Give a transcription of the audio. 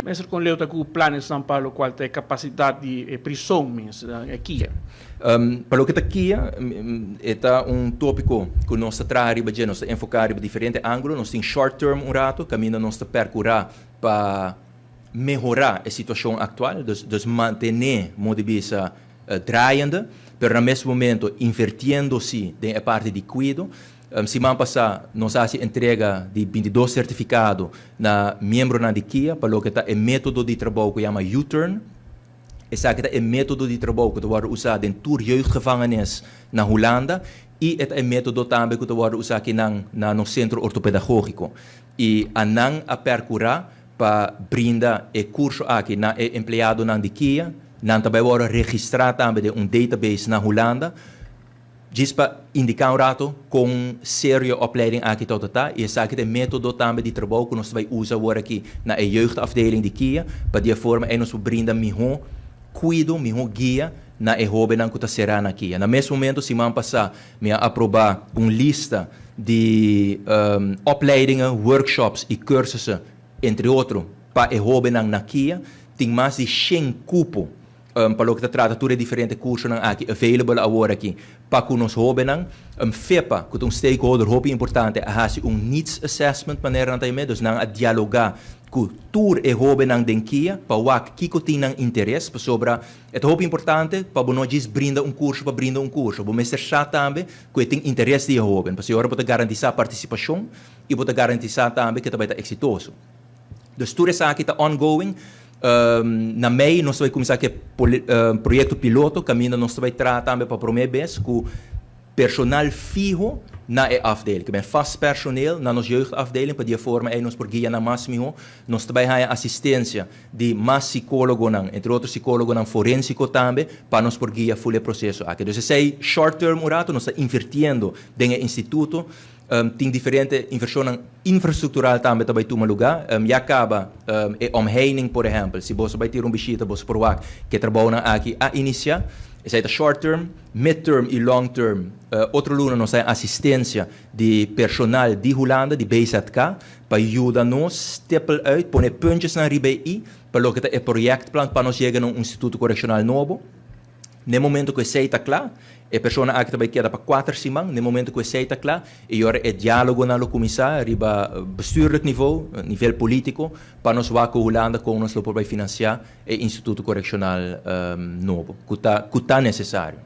Mas com leu com o plano de São Paulo, qual tem capacidade de prisões aqui? Para o que está aqui, é tópico que nós trabalhamos, nós enfocamos em diferentes ângulos, nós temos short term rato, caminho nós percorrer para melhorar a situação atual, dus manter modo de vista draaiende, mas no mesmo momento invertindo-se na parte de cuidado. Semana passada, nós fizemos entrega de 22 certificados na membro da KIA, para o que está o método de trabalho que chama U-turn. Esse é o método de trabalho que vai usar em tour jeugdgevangenis na Holanda e é o método também que vai usar aqui no centro ortopedagógico. E a não a percorrer para brindar o curso aqui na empregado na KIA, não também vai registrar também database na Holanda, diz para indicar um rato com séria opleiding aqui todo tá e esse aqui é método também de trabalho que nós vai usar agora aqui na jeugdafdeling de KIA para de forma nós brinda melhor cuido, melhor guia na jovem que está será na KIA. No mesmo momento, semana passada, me aprovar uma lista de opleidingen, workshops e cursos, entre outros, para jovem na KIA. Tem mais de 100 cupos para o que trata tudo diferente cursos aqui available agora aqui para que nós jovens FEPA que um stakeholder muito importante a fazer needs assessment maneira não tem dus a dialogar com tour e jovens den kia para que tem interesse sobre é muito importante para nós brinda curso para brinda curso para mestre já também que tem interesse de jovem para agora pode garantir a participação e pode garantir também que também está exitoso dus tudo isso aqui está ongoing. Na MEI, nós vamos começar aqui projeto piloto, caminho nós vamos tratar também para a primeira vez com personal fijo na afdeling, que é fast personeel na nossa jeugdafdeling, para de forma nós por guia na máximo, nós também temos assistência de mais psicólogo, entre outros psicólogo forensico também, para nós por guia full processo aqui. Então, esse é short term urato, nós estamos invertindo no instituto. Tem diferente inversão infraestrutural também para tomar lugar. E acaba omheining, por exemplo, se você vai ter visita, você provar que trabalha aqui a iniciar. Esse é short term, mid term e long term. Outro lugar nós temos assistência de personal de Holanda, de BZK, para ajudar-nos, stepel uit, pôr pontos na ribeira para o que é projeto para nós chegar a instituto correccional novo. No momento que você está claro, a pessoa aqui também queda para 4 semanas, no momento que você está claro, e agora é diálogo na comissário, a bestuurlijk nível político, para nós vá com a Holanda, com nós para financiar o Instituto Correccional novo, que está necessário.